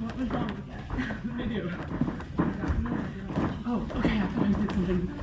What was wrong with that? What did I do? Oh, okay, I thought I did something wrong.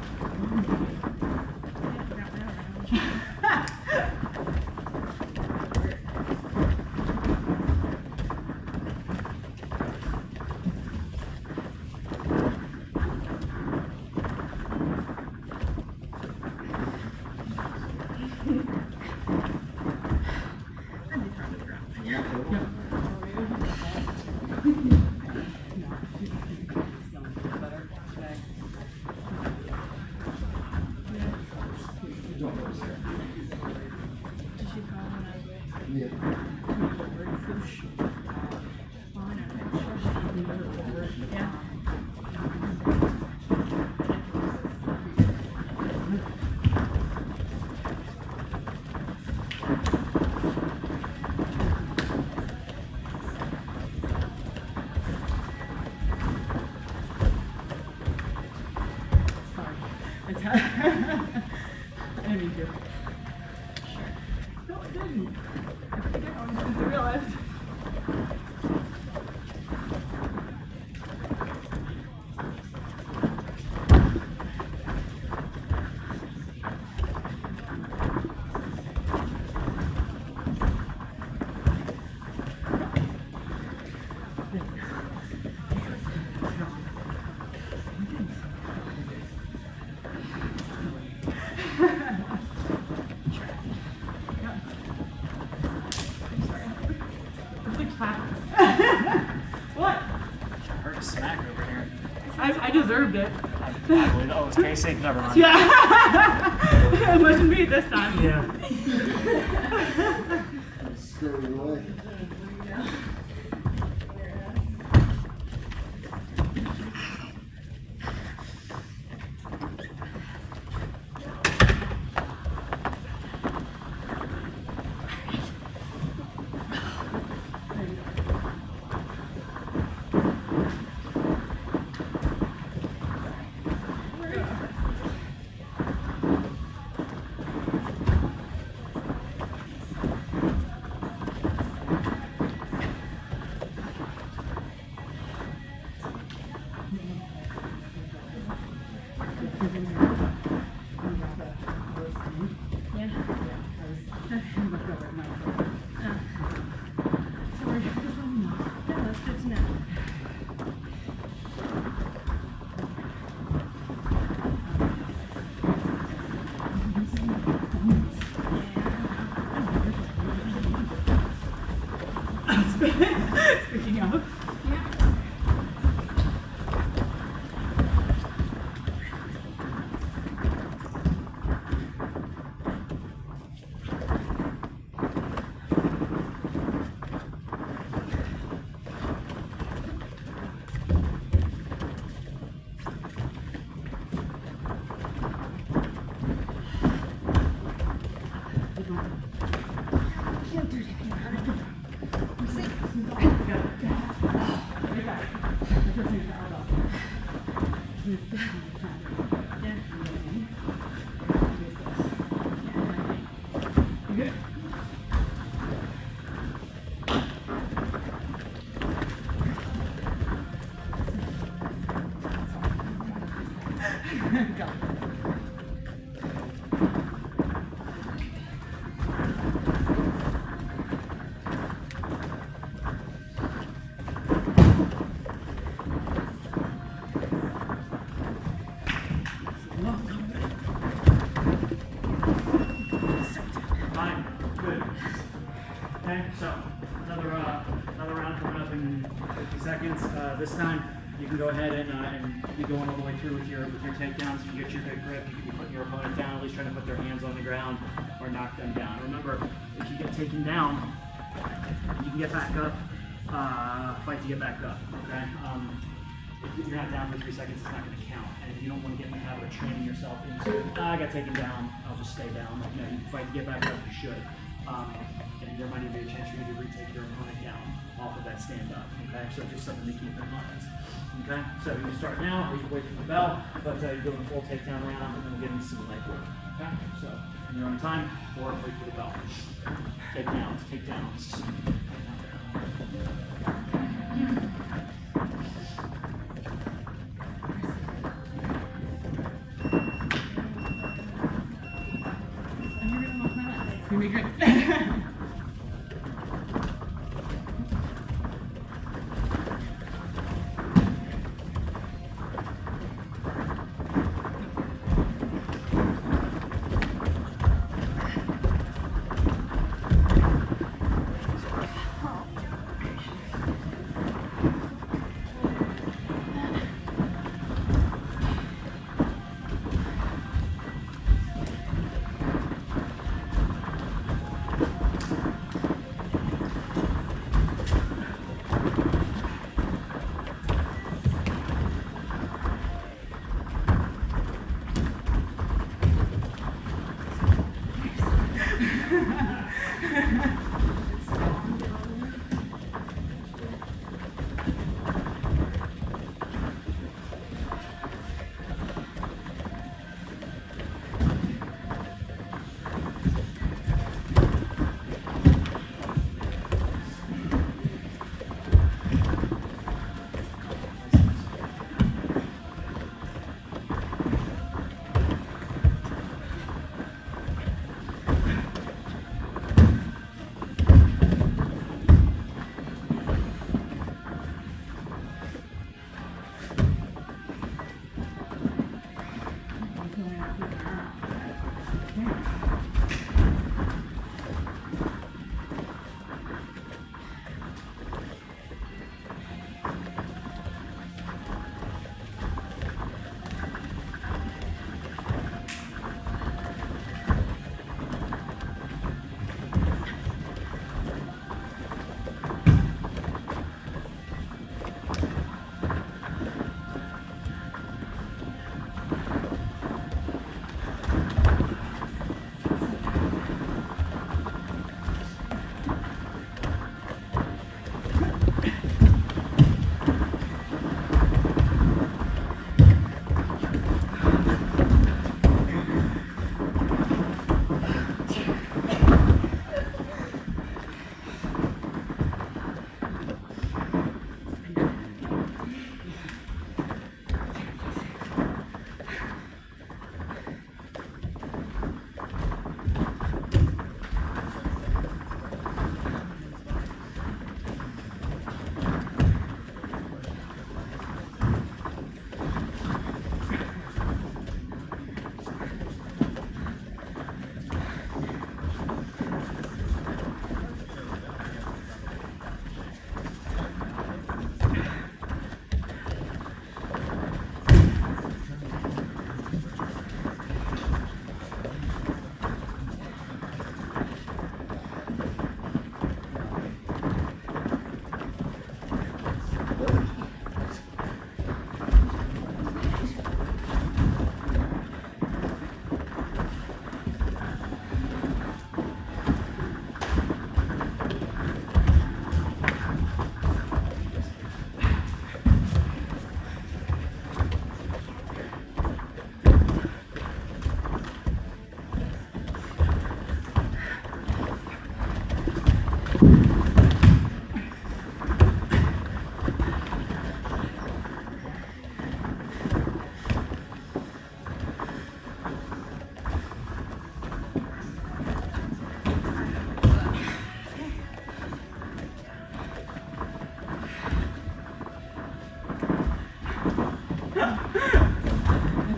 I didn't mean to. No, it didn't. I think I almost realized. What? I heard a smack over here. I deserved it. Oh, it's Casey? Never mind. Yeah. It wasn't me this time. Yeah. Scurry away. Speaking of. Go. Fine. Good. Okay, so another round coming up in 50 seconds. This time you can go ahead and be going all the way through with your takedowns. You get your good grip. You can be putting your opponent down, at least trying to put their hands on the ground or knock them down. Remember, if you get taken down, you can get back up. Fight to get back up. Okay. If you're not down for 3 seconds, it's not going to count. And you don't want to get in the habit of training yourself into, I got taken down, I'll just stay down. You know, you fight to get back up, you should. And there might even be a chance for you to retake your opponent down off of that stand up. Okay, so just something to keep in mind. Okay, so you start now, or you wait for the bell, but you're doing a full takedown round, and then we'll get into some leg work. Okay, so when you're on time, or wait for the bell. takedowns, takedowns. And you're gonna look my legs. It's gonna be great.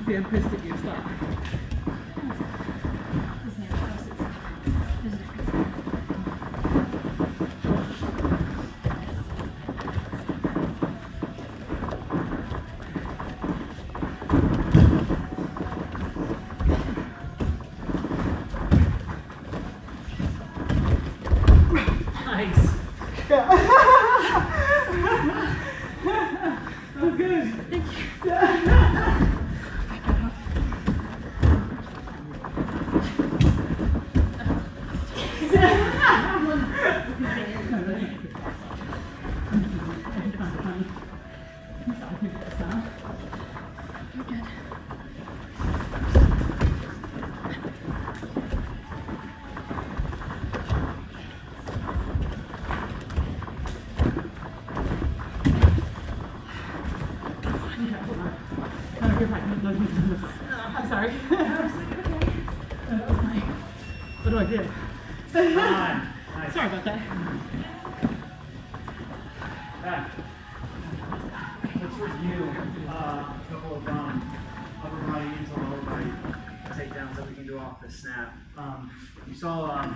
See, I'm pissed at you. Stop. Nice. Oh, good. Thank you. I'm sorry. I was like, okay. That was my, what do I do? Nice. Sorry about that. Back. Let's review a couple of upper body into lower body takedowns that we can do off the snap. You saw,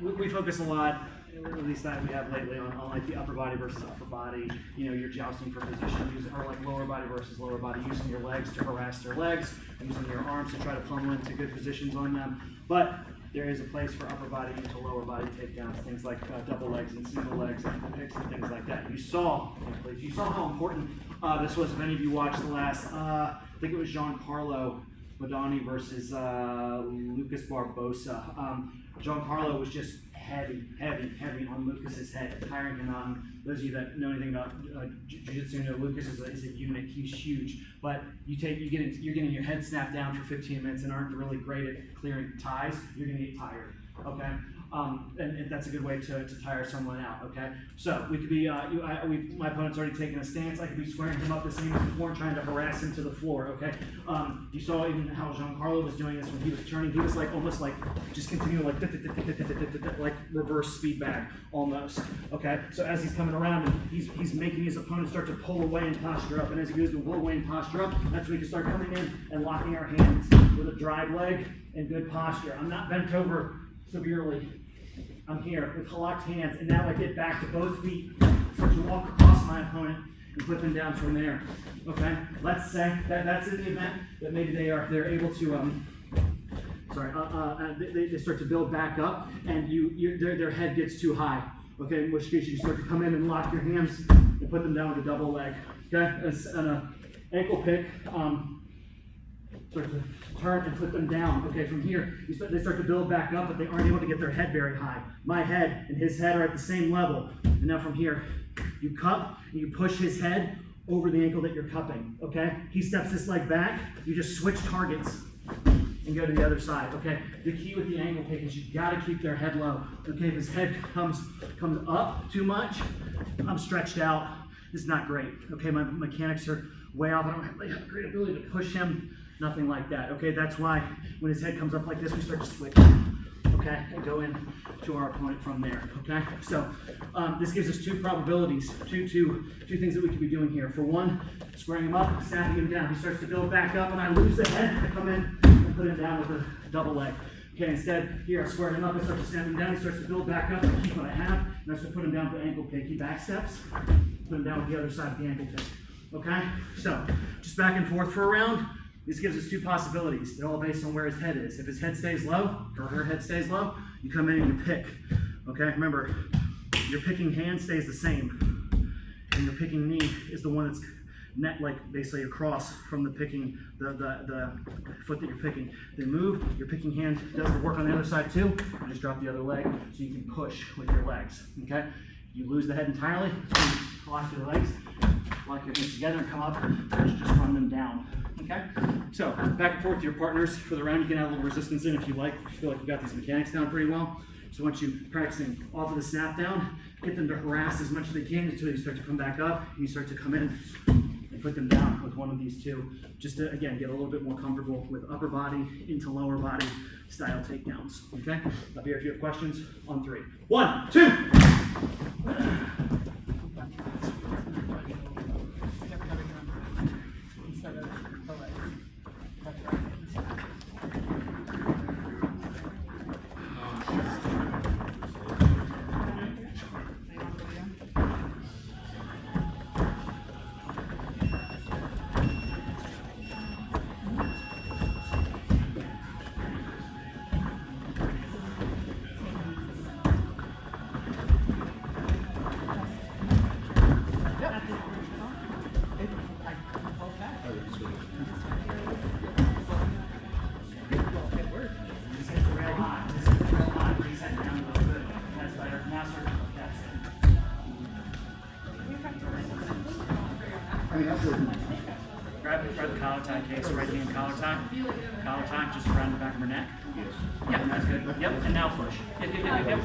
we focus a lot, at least that we have lately, on like the upper body versus upper body. You know, you're jousting for position, using, or like lower body versus lower body, using your legs to harass their legs, using your arms to try to pummel into good positions on them. But there is a place for upper body into lower body takedowns, things like double legs and single legs, ankle picks and things like that. You saw how important this was. If any of you watched the last, I think it was Giancarlo Madani versus Lucas Barbosa. Giancarlo was just heavy on Lucas's head, tiring him out. Those of you that know anything about jiu-jitsu know Lucas is a unit. He's huge, but you're getting your head snapped down for 15 minutes and aren't really great at clearing ties. You're gonna get tired. Okay. And that's a good way to tire someone out, okay? So we could be, my opponent's already taken a stance. I could be squaring him up the same as before, trying to harass him to the floor, okay? You saw even how Giancarlo was doing this when he was turning. He was like almost like just continuing like reverse speed bag almost, okay? So as he's coming around, he's making his opponent start to pull away and posture up. And as he goes to pull away and posture up, that's when we can start coming in and locking our hands with a drive leg and good posture. I'm not bent over severely. I'm here with locked hands, and now I get back to both feet, start to walk across my opponent and put them down from there. Okay, let's say that's in the event that maybe they're able to they start to build back up, and their head gets too high. Okay, in which case you start to come in and lock your hands and put them down with a double leg. Okay, and an ankle pick. Start to turn and put them down. Okay, from here, they start to build back up, but they aren't able to get their head very high. My head and his head are at the same level. And now from here, you cup and you push his head over the ankle that you're cupping. Okay, he steps this leg back, you just switch targets and go to the other side. Okay, the key with the ankle pick is you gotta keep their head low. Okay, if his head comes up too much, I'm stretched out. It's not great. Okay, my mechanics are way off. I don't have a great ability to push him. Nothing like that, okay? That's why when his head comes up like this, we start to switch, okay? And go in to our opponent from there, okay? So this gives us two probabilities, two things that we could be doing here. For one, squaring him up, snapping him down. He starts to build back up and I lose the head. I come in and put him down with a double leg. Okay, instead, here I square him up, I start to snap him down, he starts to build back up, I keep what I have, and I start to put him down with the ankle pick. He back steps, put him down with the other side of the ankle pick, okay? So, just back and forth for a round. This gives us two possibilities. They're all based on where his head is. If his head stays low, or her head stays low, you come in and you pick. Okay, remember, your picking hand stays the same. And your picking knee is the one that's basically across from the picking, the foot that you're picking. They move, your picking hand does the work on the other side too. You just drop the other leg so you can push with your legs, okay? You lose the head entirely, so you lock your legs, lock your hands together and come up and just run them down. Okay, so back and forth to your partners for the round. You can add a little resistance in if you like. If you feel like you got these mechanics down pretty well. So once you're practicing off of the snap down, get them to harass as much as they can until you start to come back up and you start to come in and put them down with one of these two. Just to, again, get a little bit more comfortable with upper body into lower body style takedowns. Okay, I'll be here if you have questions on 3. 1, 2. Grab the collar tie case, right hand collar tie, just around the back of her neck. Yes. Yeah, that's good. Yep, and now push. Yep, there you go.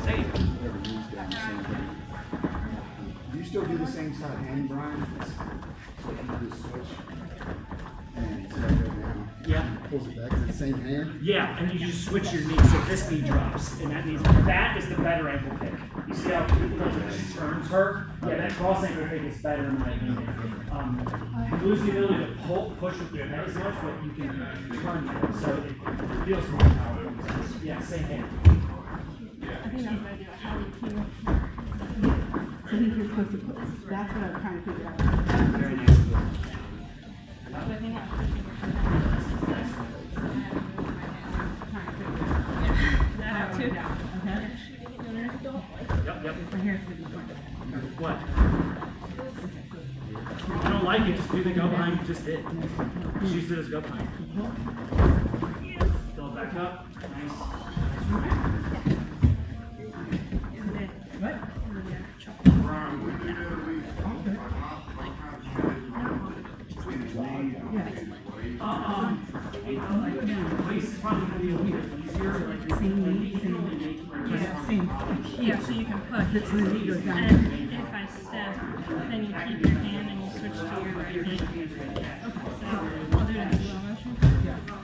Do you still do the same side hand, Brian? So you do switch? And so I go down. Yeah. Pulls it back. Is it the same hand? Yeah, and you just switch your knee, so this knee drops, and that is the better ankle pick. You see how she turns her? Yeah, that cross ankle pick is better in my opinion. You lose the ability to push with your head as much, but you can turn it, so it feels more powerful. Yeah, same hand. I think that's what I do. How do you I think you're supposed to put, that's what I'm trying to figure out. Very nice. So I think I'm pushing your that out too? Okay. Yep. My hair's gonna be What? If you don't like it, just do the go behind you just did. Just use it as go behind. Fill it back up. Nice. What? Waist is probably going to be a little bit easier. Yeah, so you can push. And if I step, then you keep your hand and you switch to your right hand. Okay, so I'll do it in slow motion.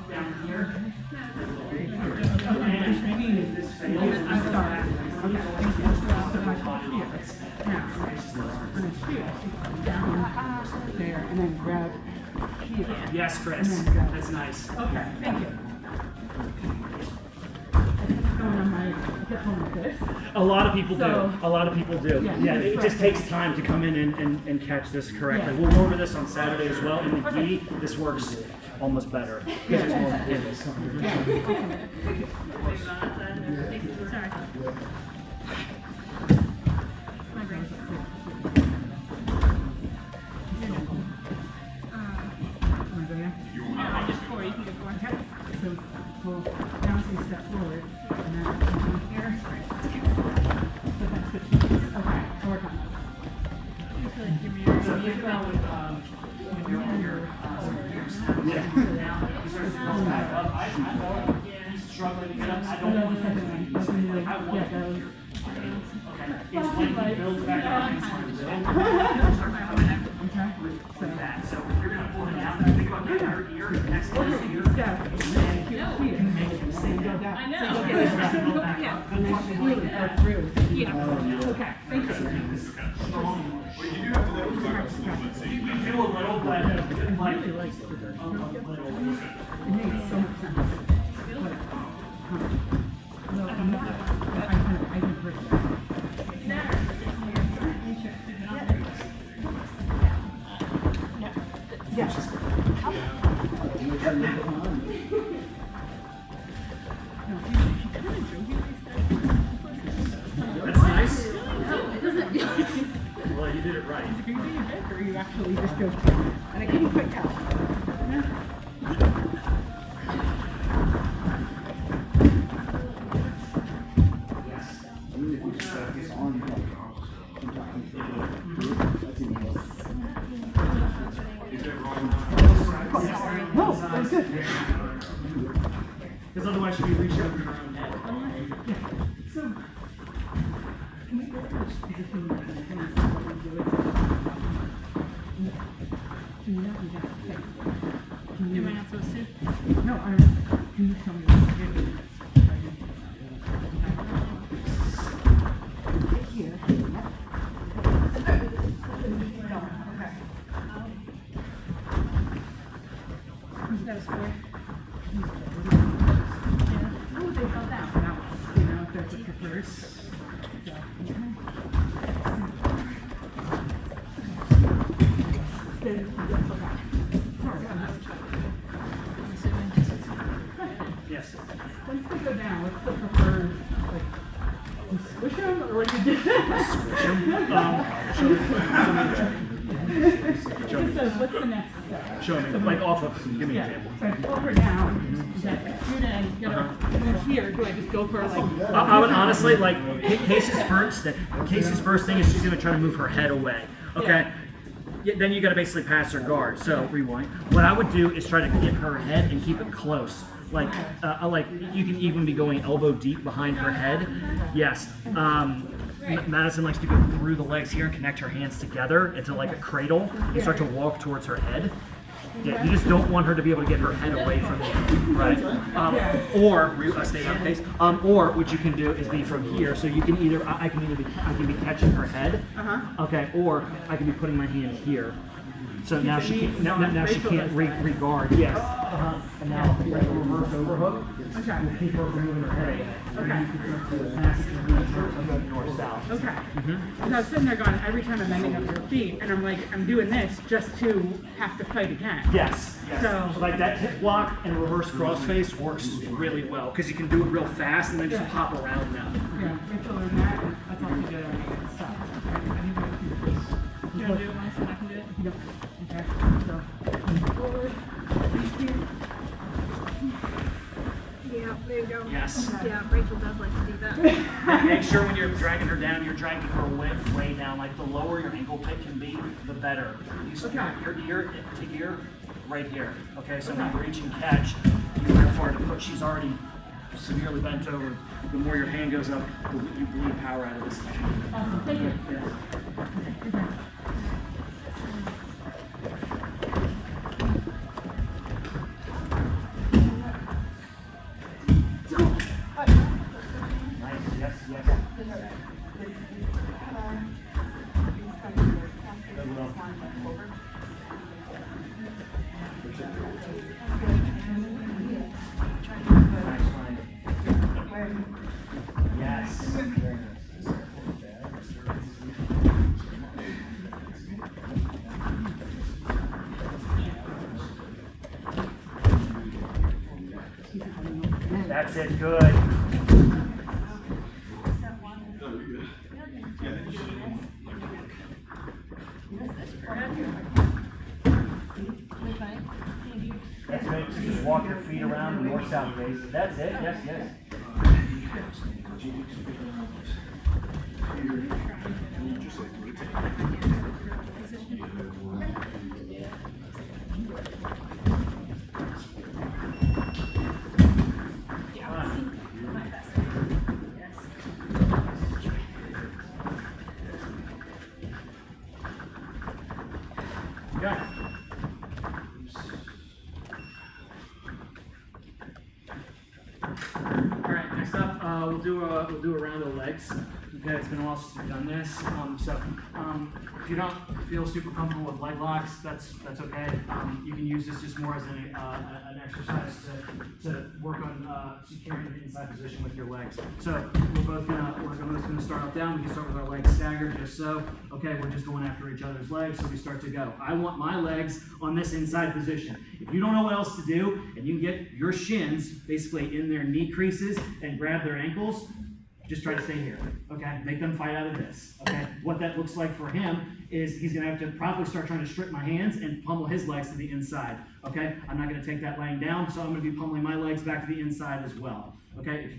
Down here. I'm sorry. Okay, thank you. So my top here. Now, I'm going to shoot down there and then grab here. Yes, Chris. That's nice. Okay, thank you. A lot of people do. A lot of people do. Yeah, It just takes time to come in and catch this correctly. We'll go over this on Saturday as well. In the gi, this works almost better because there's more pivots. Sorry. My brain. I just 4. You can go 4. So we'll bounce and step forward, and then here. But that's good. Okay, I'll work on that. So think about with your yeah. He starts to come back up. I know he's struggling to get up. I don't want him to be like I want him here. Okay. It's when he builds back up and starts to build. With that. So you're gonna pull it down. Think about getting your ear. The next one is here. Yeah. And you can make it the same. I know. Yeah. And then really go through. Yeah. Okay, thank you. Strong. Well, you do have to let it back up a little bit, so you You do a little, but like Really likes the a little. It makes so much sense. But, well, I can break that. Yeah. That's nice. Well, you did it right. Are you doing it big or you actually just go and I give you a quick towel? Yes. Even if you just focus on like sometimes that's even more. No, that's good. Because otherwise you'd be reaching over your own head. So, can we go to this position where the hands do it? Can you not do that? Okay. Am I not supposed to? No, can you tell me what to do? Here. No, okay. That was 4. Yeah. Oh, they fell down. Now, you know, if that's what prefers. Yes. Once they go down, what's the preferred, like, you squish them, or what do you do? Just says, what's the next step? Show me, like off of, give me an Yeah, example. so I pull her down, then you gotta move here, do I just go for like? I would honestly, like, Casey's first thing is she's going to try to move her head away. Okay? Yeah, then you got to basically pass her guard. So, rewind. What I would do is try to get her head and keep it close. Like you can even be going elbow deep behind her head. Yes. Madison likes to go through the legs here and connect her hands together into like a cradle and start to walk towards her head. Yeah, you just don't want her to be able to get her head away from you, right? Stay on pace. Or what you can do is be from here, so you can either I can be catching her head, okay, or I can be putting my hand here. So now she can't, now she can't regard. Yes. And now like a reverse overhook. Okay. We'll keep her from moving her head. Okay. North south. Okay. So I was sitting there going, every time I'm bending up your feet, and I'm like, I'm doing this just to have to fight again. Yes. Yes. So like that hip block and reverse crossface works really well because you can do it real fast and then just pop around now. Yeah, Rachel learned that, and that's all she did. Stop. I need to go through this. You want to do it once and I can do it? Yep. Okay. So forward. Yeah, there you go. Yes. Yeah, Rachel does like to do that. Make sure when you're dragging her down, you're dragging her way down. Like the lower your ankle pit can be, the better. You start your ear to ear right here. Okay, so when you reach and catch, you have far to put. She's already severely bent over. The more your hand goes up, you bleed power out of this thing. Awesome. Thank you. Yeah. Nice. Yes. Yes. Good will. Nice line. Yes. Very nice. That's it. Good. That's good. So just walk your feet around the north-south face. That's it. Yes, yes. Go. Alright, next up, we'll do a round of legs. Okay, it's been a while since we've done this. If you don't feel super comfortable with leg locks, that's okay. You can use this just more as an exercise to work on securing the inside position with your legs. So we're both gonna start up down. We can start with our legs staggered, just so. Okay, we're just going after each other's legs, so we start to go. I want my legs on this inside position. If you don't know what else to do, and you can get your shins basically in their knee creases and grab their ankles, just try to stay here, okay? Make them fight out of this, okay? What that looks like for him is he's gonna have to probably start trying to strip my hands and pummel his legs to the inside, okay? I'm not gonna take that laying down, so I'm gonna be pummeling my legs back to the inside as well, okay?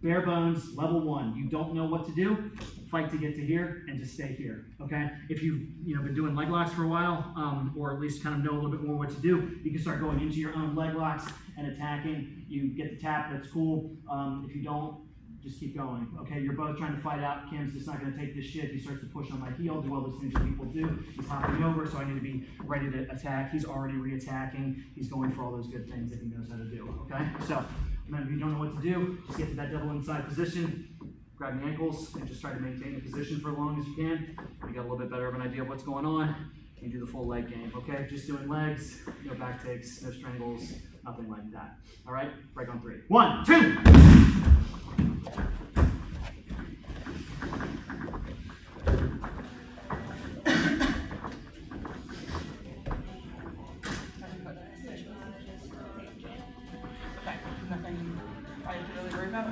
Bare bones, level 1. You don't know what to do, fight to get to here and just stay here, okay? If you've been doing leg locks for a while, or at least kind of know a little bit more what to do, you can start going into your own leg locks and attacking. You get the tap, that's cool. If you don't, just keep going, okay? You're both trying to fight out. Kim's just not gonna take this shit. He starts to push on my heel, do all those things that people do. He's hopping over, so I need to be ready to attack. He's already re-attacking. He's going for all those good things that he knows how to do, okay? So, remember, if you don't know what to do, just get to that double inside position, grab the ankles, and just try to maintain the position for as long as you can. You got a little bit better of an idea of what's going on. You do the full leg game, okay? Just doing legs, no back takes, no strangles, nothing like that. All right, break on 3. 1, 2. Nothing I have to really worry about.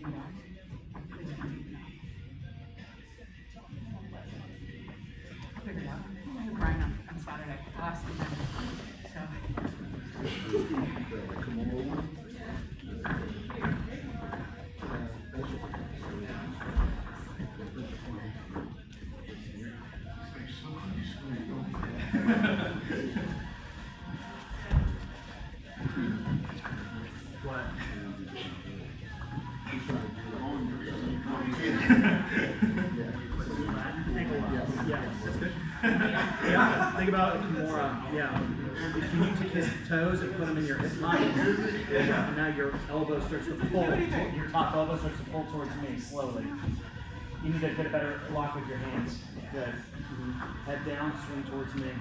do that. Figured it out. Crying on Saturday. Last night. So. What? Yeah, that's good. Yeah, think about Kimura. Yeah. If you take his toes and put them in your hip pocket, and now your elbow starts to pull, your top elbow starts to pull towards me slowly. You need to get a better lock with your hands. Good. Head down, swing towards me.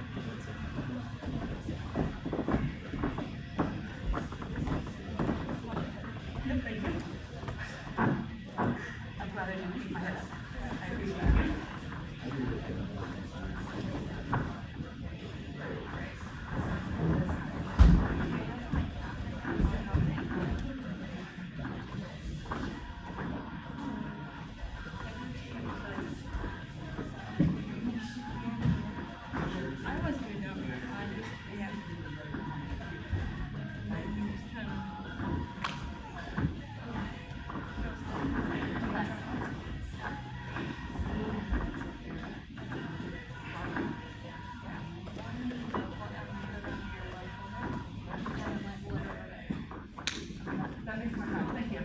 I'm glad I didn't keep my head up. I appreciate it. I was doing that. Yeah. That makes more sense. Thank you.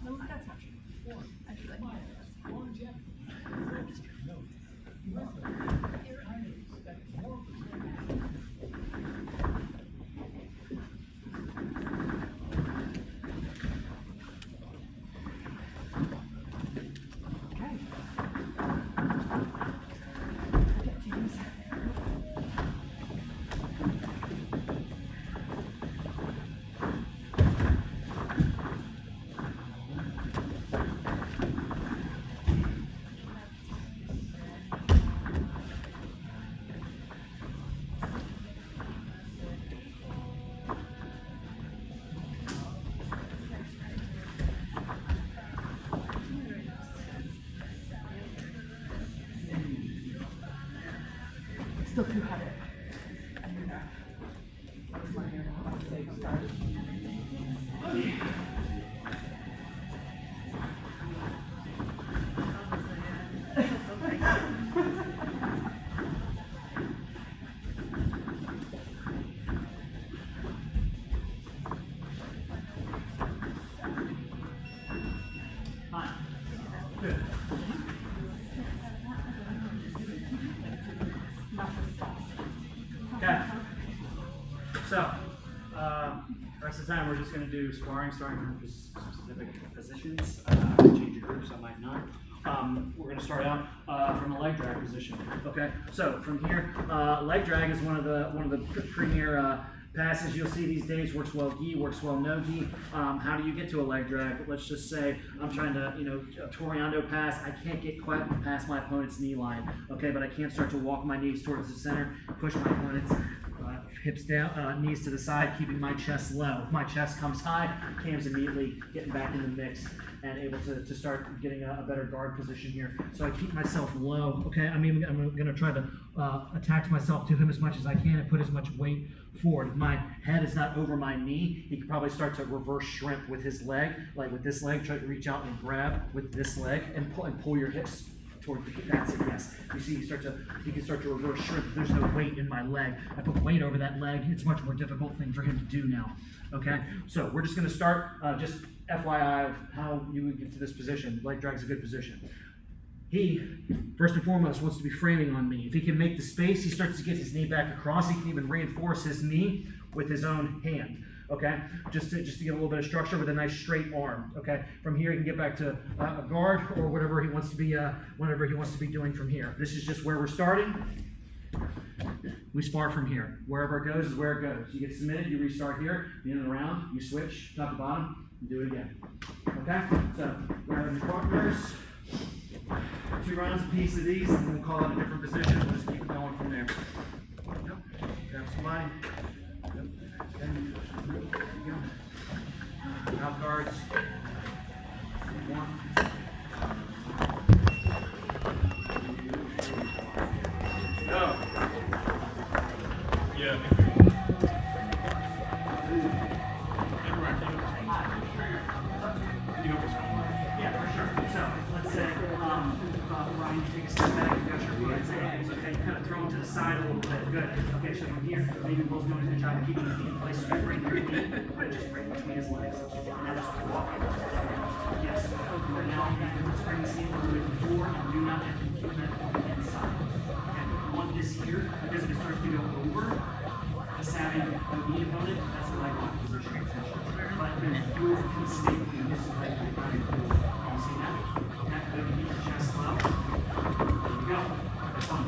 No, that's not true. Actually. Okay. Still too heavy. I just want to hear how to say start. Fine. Good. Okay. So, rest of the time we're just going to do sparring, starting from specific positions. I might change your groups, I might not. We're going to start out from a leg drag position. Okay. So from here, leg drag is one of the premier passes you'll see these days. Works well gi, works well no gi. How do you get to a leg drag? Let's just say I'm trying to, a Toriando pass. I can't get quite past my opponent's knee line. Okay, but I can't start to walk my knees towards the center, push my opponent's hips down, knees to the side, keeping my chest low. If my chest comes high, Cam's immediately getting back in the mix and able to start getting a better guard position here. So I keep myself low, okay? I'm gonna try to attach myself to him as much as I can and put as much weight forward. If my head is not over my knee, he can probably start to reverse shrimp with his leg, like with this leg, try to reach out and grab with this leg and pull your hips towards the, that's it, yes. You see, he can start to reverse shrimp. There's no weight in my leg. I put weight over that leg. It's a much more difficult thing for him to do now, okay? So we're just gonna start, just FYI of how you would get to this position. Leg drag's a good position. He, first and foremost, wants to be framing on me. If he can make the space, he starts to get his knee back across. He can even reinforce his knee with his own hand. Okay, just to get a little bit of structure with a nice straight arm. Okay, from here he can get back to a guard or whatever he wants to be, whatever he wants to be doing from here. This is just where we're starting. We spar from here. Wherever it goes is where it goes. You get submitted, you restart here. The end of the round, you switch top to bottom. Do it again. Okay? So, grab your partners. 2 rounds apiece of these, and then we'll call it a different position. We'll just keep it going from there. Yep. Grab somebody. Yep. Then, there you go. Mouth guards. 1. Go. Yeah. Yeah, for sure. So, let's say, Ryan, you take a step back, you got your hands in, okay, you kind of throw them to the side a little bit. Good. Okay, so from here, maybe Will's going to try to keep his feet in place, so you bring your feet, but just bring between his legs. And now just walk. Yes. Right now, you have to spring the seat a little bit before, and do not have to keep that on the inside. Okay, you want this here, because if it starts to go over, just having a knee opponent, that's the leg lock position. But move constantly, just like you're trying to do. You see that? That good, keep your chest low. There you go. That's fun.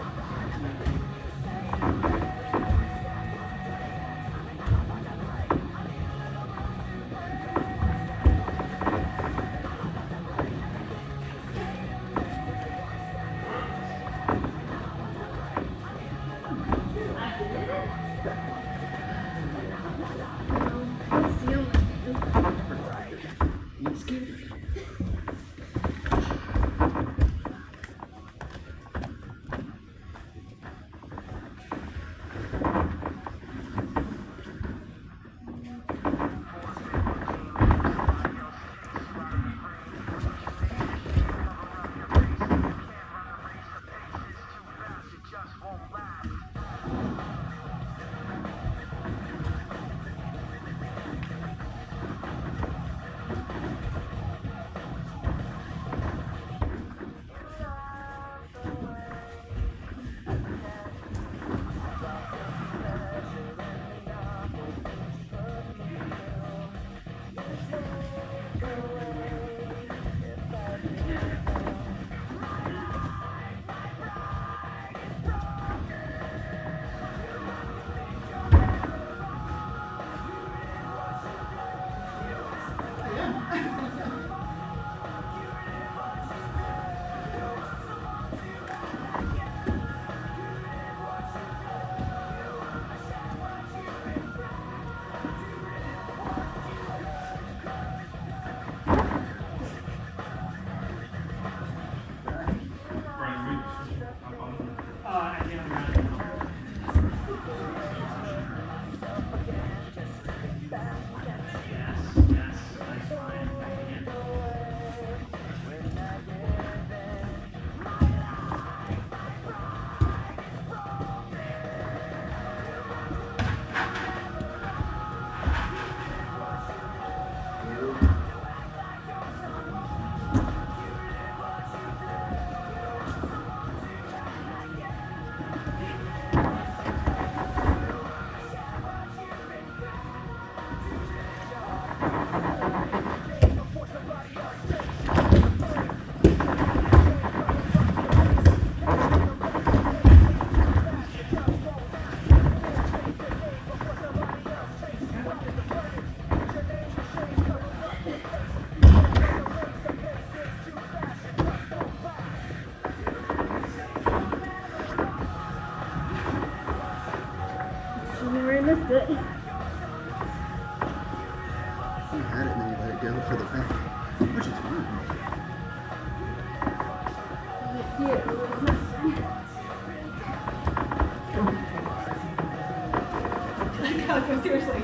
missed it. You had it and then you let it go for the back, which is fine. You see it, but it's not. Calico, seriously.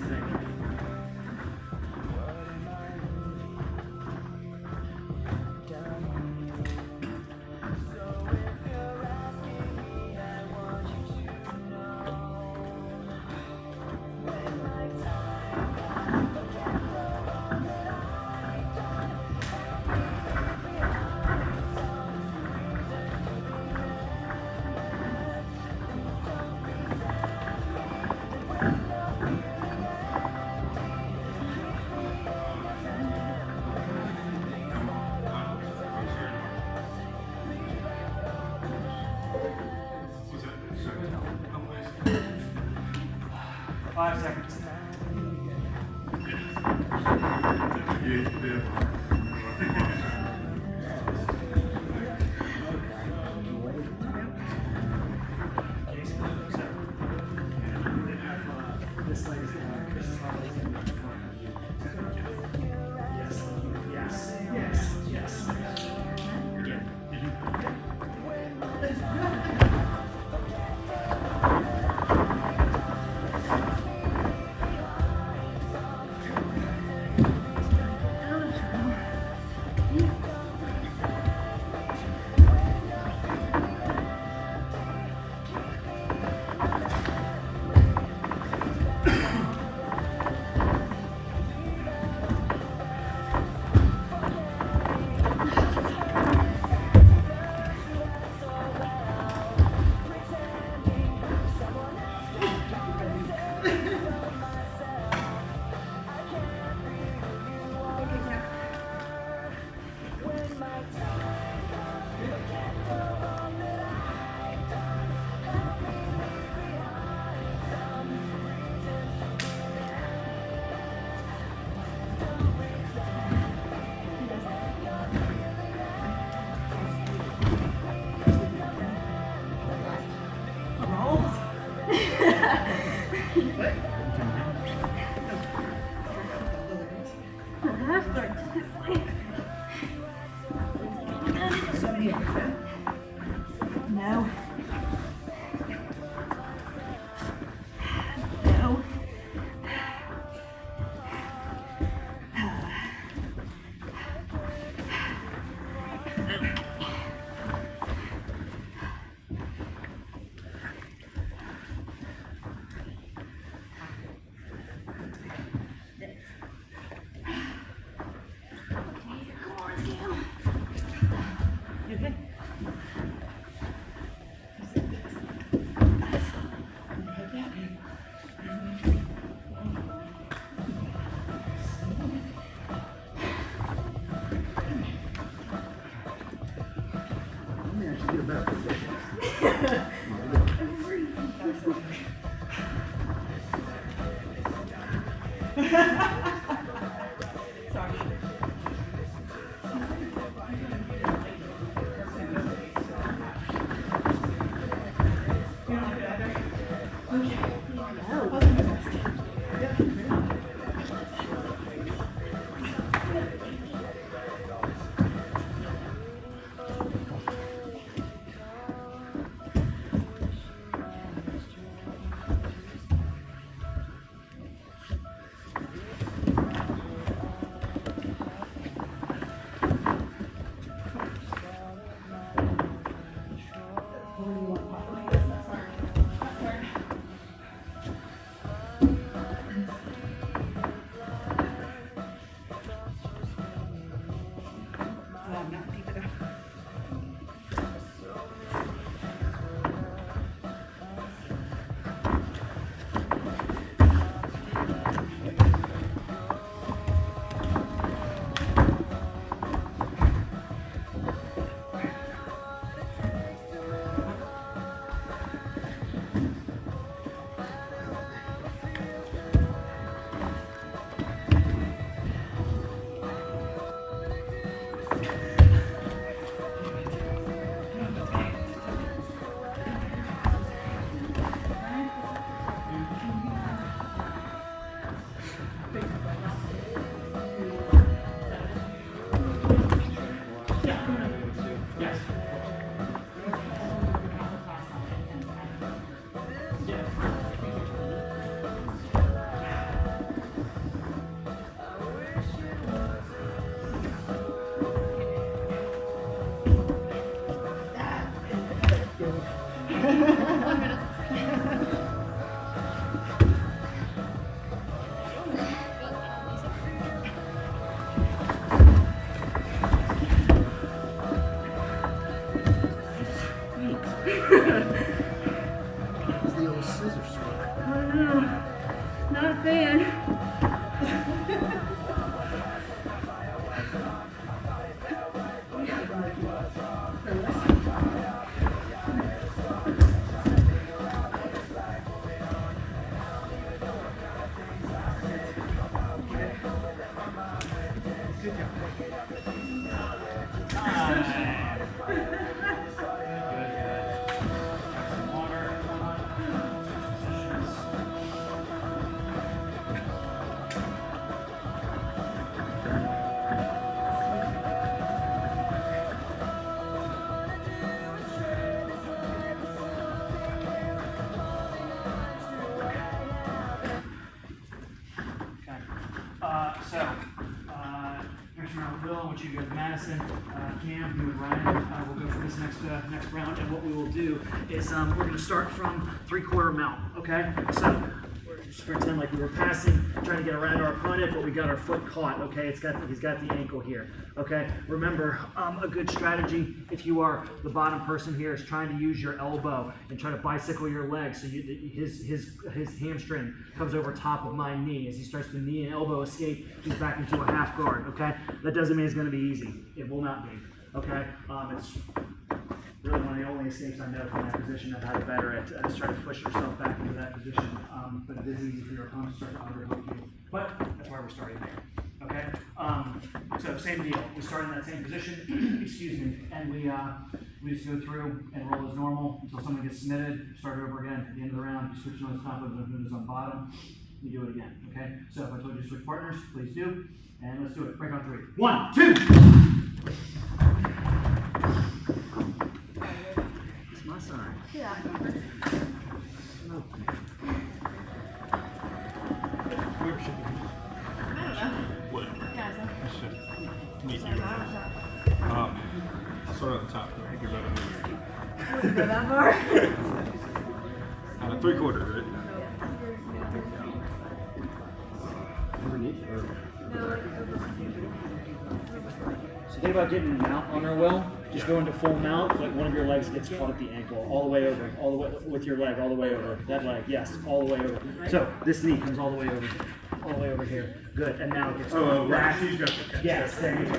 same thing. Was that second? How many? 5 seconds. This leg is this is how it's going to Yes, yes, yes, yes. Again. No. No. You okay? Let me actually get a better position. scissors squat? I don't know. Not a fan. Good job. Next round, Will, I want you to go to Madison, Cam, you and Ryan. We'll go for this next round, and what we will do is we're going to start from 3/4 mount, okay? So we're just pretend like we were passing, trying to get around our opponent, but we got our foot caught, okay? He's got the ankle here, okay? Remember, a good strategy if you are the bottom person here is trying to use your elbow and try to bicycle your leg so his hamstring comes over top of my knee. As he starts to knee and elbow escape, he's back into a half guard, okay? That doesn't mean it's going to be easy. It will not be, okay? It's really one of the only escapes I know from that position of how to better it. Is try to push yourself back into that position, but it is easy for your opponent to start to underhook you. But that's why we're starting there, okay? So same deal. We start in that same position, excuse me, and we just go through and roll as normal until someone gets submitted. Start over again at the end of the round. You switch on the top of the who's on bottom. You do it again, okay? So if I told you to switch partners, please do. And let's do it. Break on 3. 1, 2. It's my sign. Yeah. Where should we be? I don't know. Whatever. Yeah, so. I should meet So you. I don't know. I'll start at the top. I think you're better than me. I wouldn't go that far. 3/4, right? Underneath or? No, like over. So think about getting a mount on her well. Just go into full mount, like one of your legs gets caught at the ankle, all the way over, all the way with your leg, all the way over. That leg, yes, all the way over. So this knee comes all the way over here. Good, and now it gets Oh, back. she's got the catch. Yes, there you go.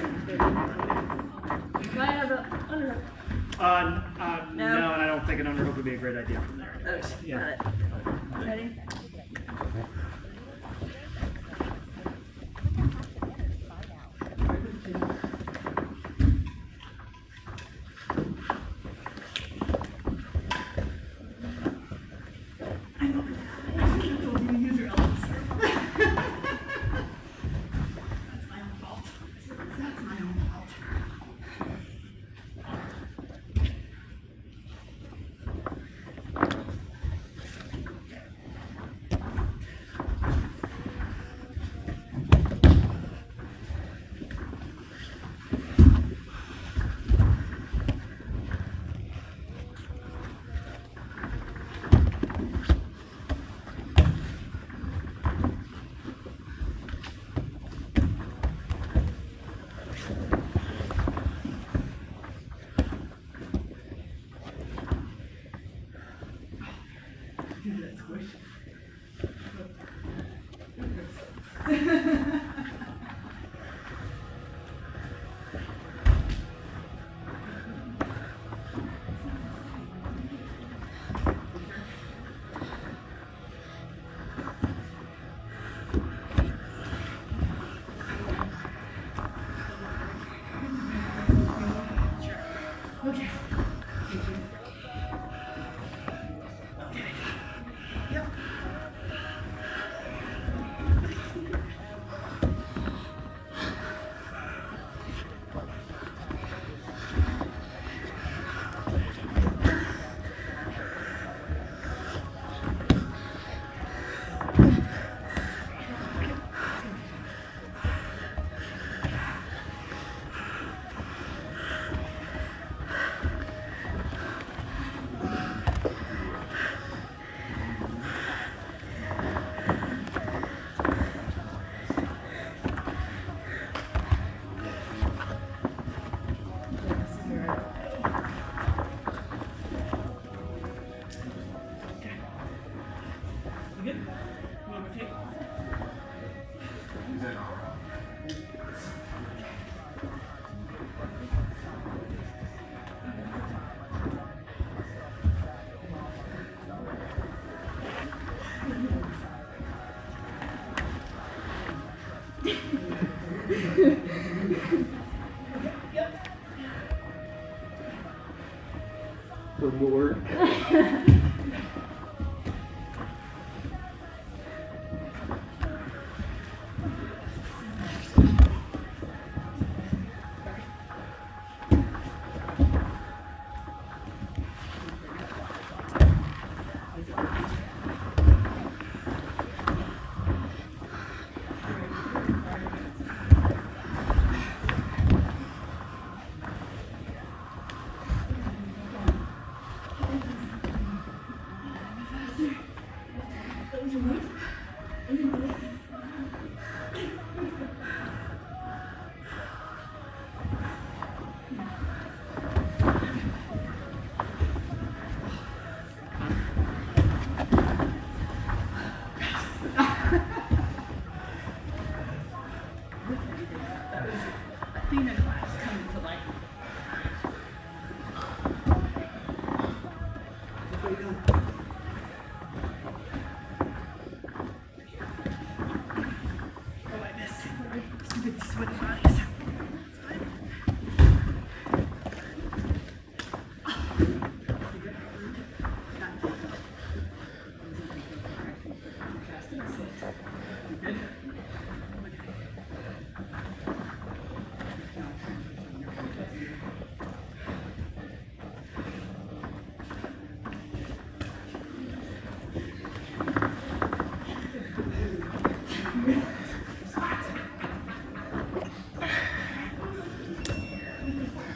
Do I have a underhook? No, and I don't think an underhook would be a great idea from there. Okay, Yeah. got it. Ready? Okay. Yep. Athena class coming to life. What are you doing? Oh, I missed. Stupid sweaty bodies.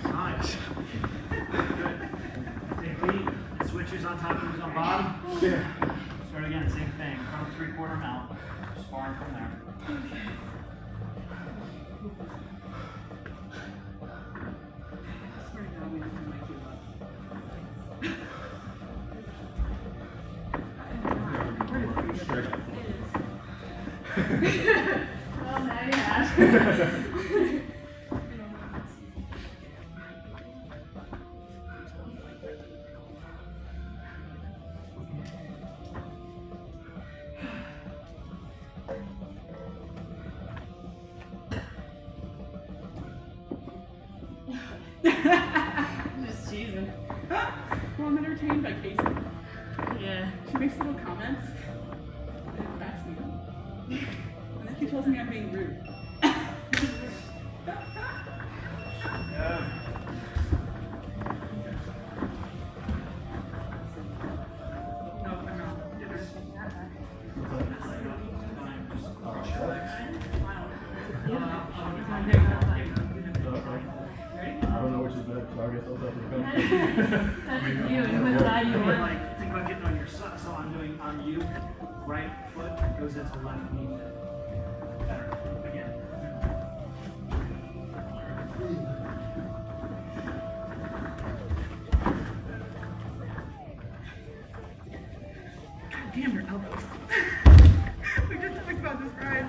Nice. Good. Take lead. Switches on top, moves on bottom. Yeah. Start again, same thing. Front 3/4 mount. Sparring from there. Well, now you have. Just cheesing. Well, I'm entertained by Casey. Yeah. She makes little comments. And it cracks me up. And then she tells me I'm being rude. Yeah. No, I'm not. I don't know which is better, so I guess I'll definitely That's you. And what side you Think want? about getting on your side. So I'm doing on you. Right foot goes into left knee. Better. Again. Damn your elbows. We just talked about this, Ryan.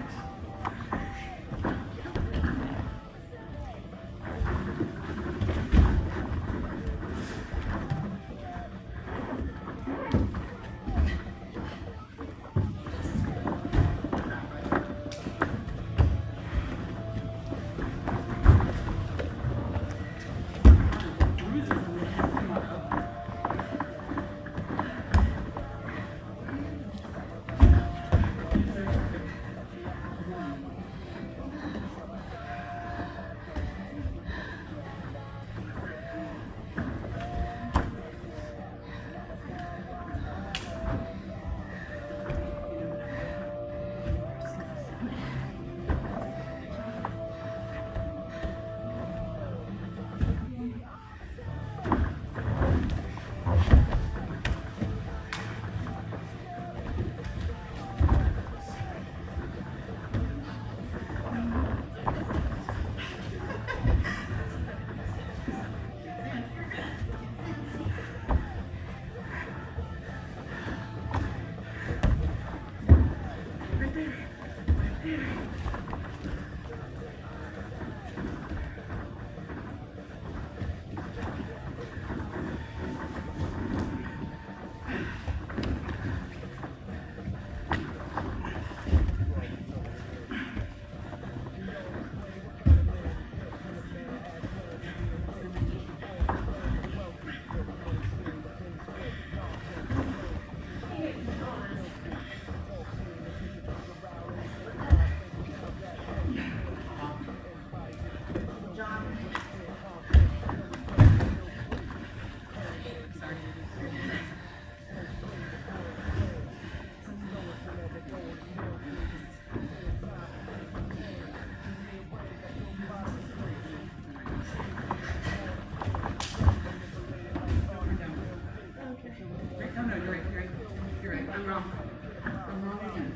And now again.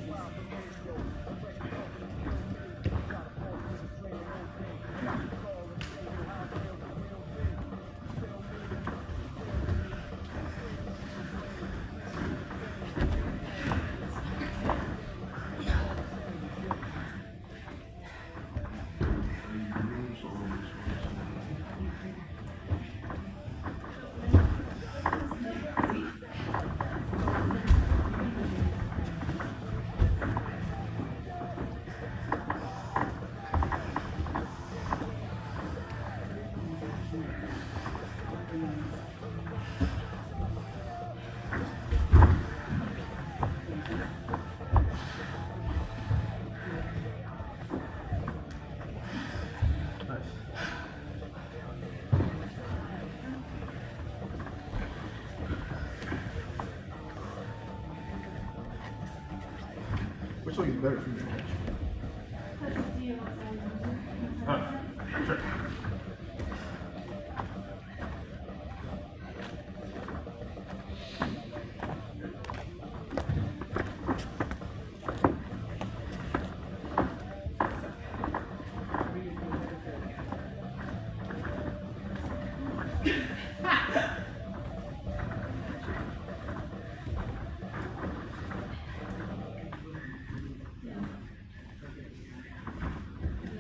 Which one is better for you? Sure.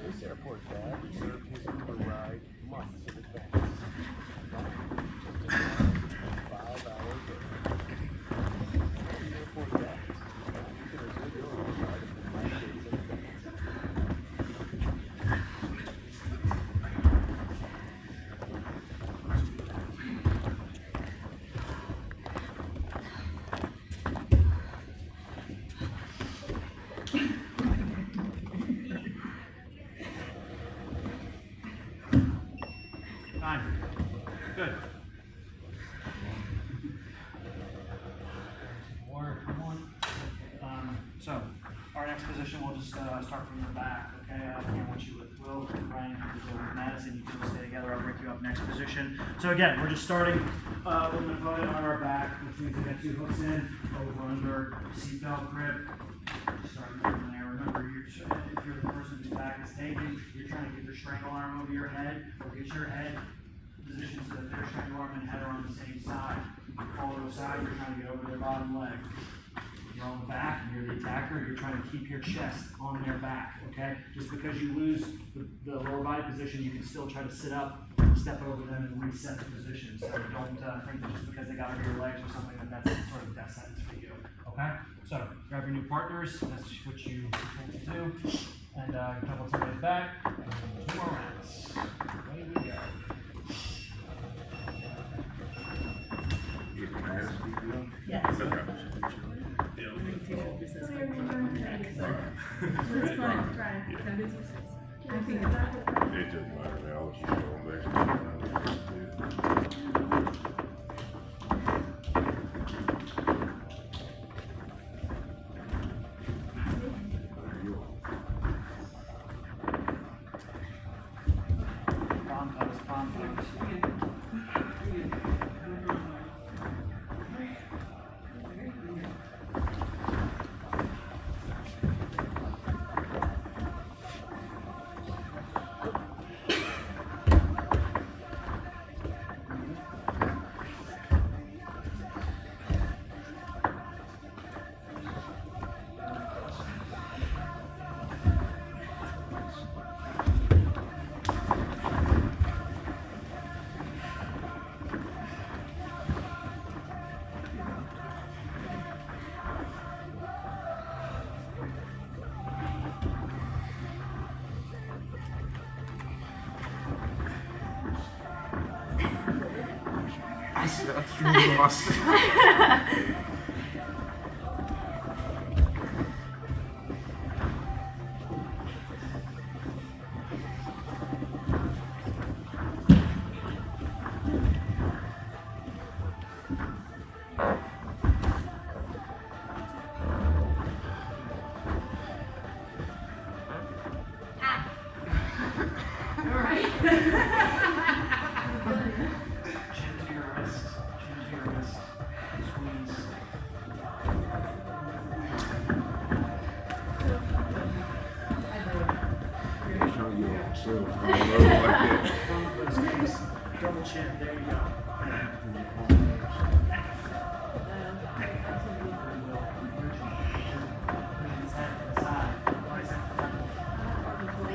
This airport bag served his Uber ride months in advance. Just a 5-hour day. The airport bag. You can reserve your own ride up to 5 days in advance. Fine. Good. More, come on. So, our next position, we'll just start from the back, okay? I want you with Will, Ryan, you go with Madison, you two will stay together, I'll break you up next position. So again, we're just starting with the foot on our back, which means we got 2 hooks in, over, under, seatbelt grip. Just starting from there. Remember, if you're the person whose back is taken, you're trying to get your strangle arm over your head, or get your head positioned so that their strangle arm and head are on the same side. You fall to the side, you're trying to get over their bottom leg. You're on the back, and you're the attacker, you're trying to keep your chest on their back, okay? Just because you lose the lower body position, you can still try to sit up, step over them, and reset the position. So don't think that just because they got under your legs or something, that's sort of death sentence for you, okay? So grab your new partners, that's what you want to do, and couple somebody's back, and 2 more rounds. Away we go. Yes. Okay. It's fun, try. I think it's It doesn't matter now, let's just go on next. Palm pose, palm pose. That's really lost. Chin to your wrist, squeeze. myself. I don't know like that. Front foot squeeze. Double chin. There you go. His head to the side. Bicep to the temple.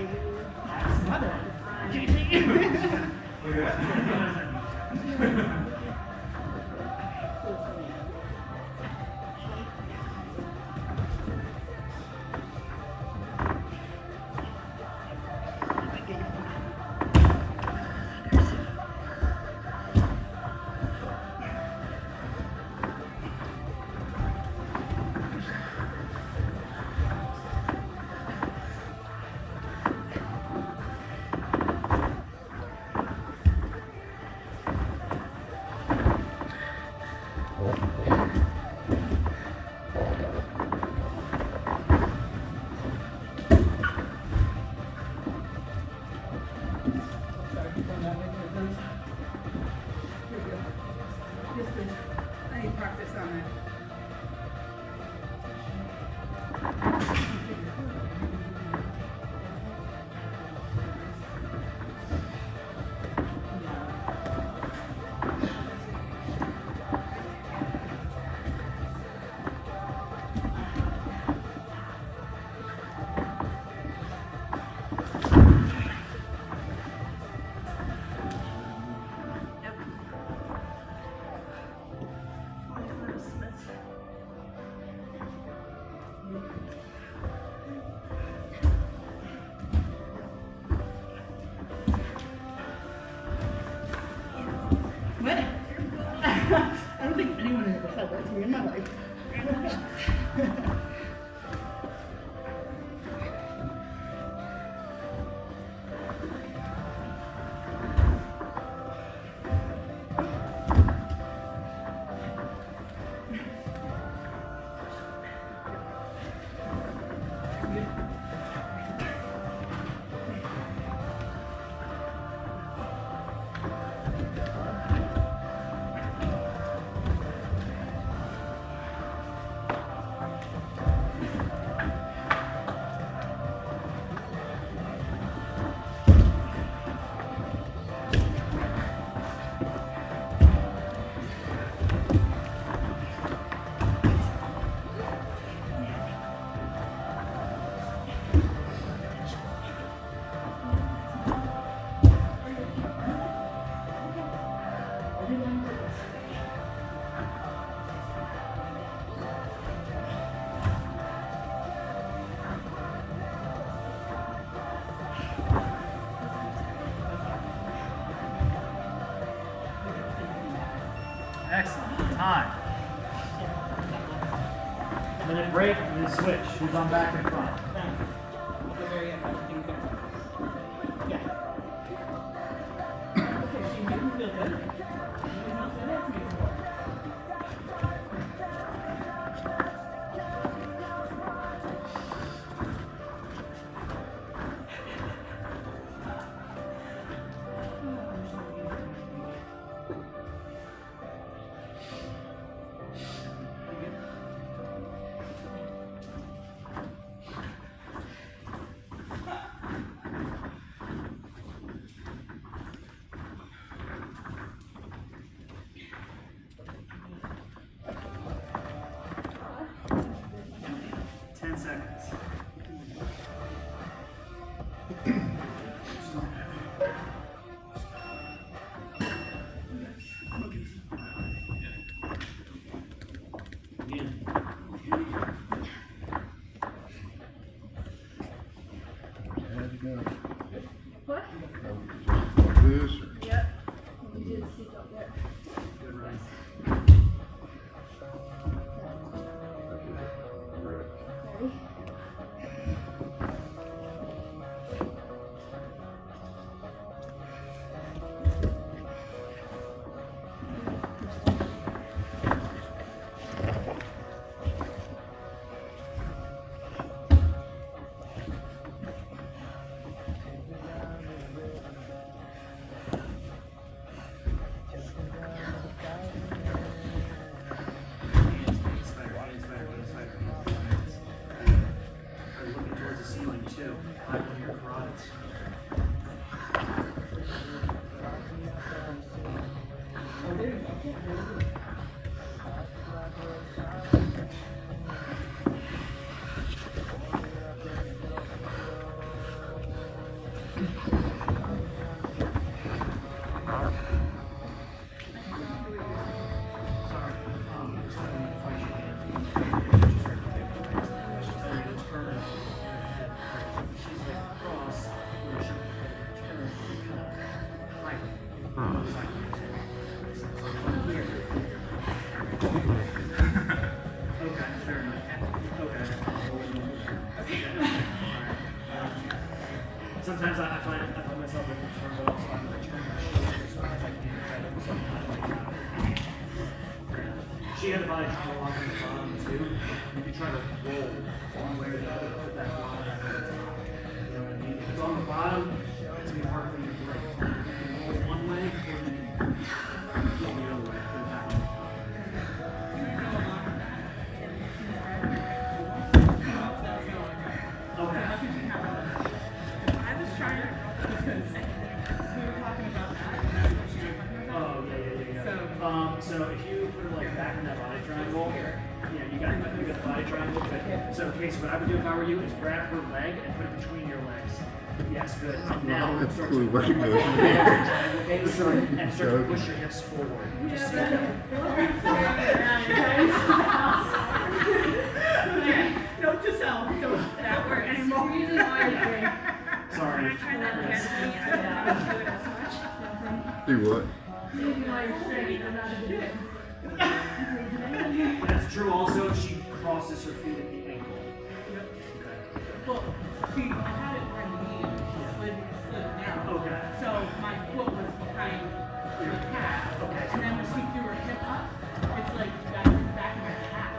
I need practice on that. What? I don't think anyone has ever said that to me in my life. Excellent. Time. Minute break and then switch. Who's on back and front? What? Like this. Yep. You do the seatbelt there. Good rise. Ready? sometimes I find myself in the turn, but also I'm like turning my shoulders so I can't get it. So I'm like, she had the body triangle on the bottom too. You can try to roll one way or the other with that bottom at the top. You know what I mean? If it's on the bottom, it's gonna be hard for you to break. You can roll one way, or you can go the other way. Put it back on the top. Okay. I was trying to, because we were talking about that, and I was talking about Oh, yeah. So if you put it like back in that body triangle, yeah, you got the body triangle. But, so, okay, so what I would do if I were you is grab her leg and put it between your legs. Yes, good. Now, That's start cool, to what you do. and start to push your hips forward. Just like that. Note to self, don't That works. anymore. Really hard. Sorry. When I tried that again, I don't do it as much. Do what? That's true also if she crosses her feet at the ankle. Okay. Well, see, I had it where the knee slid down. Okay. So my foot was behind the calf. Okay. And then when she threw her hip up, it's like back of my calf.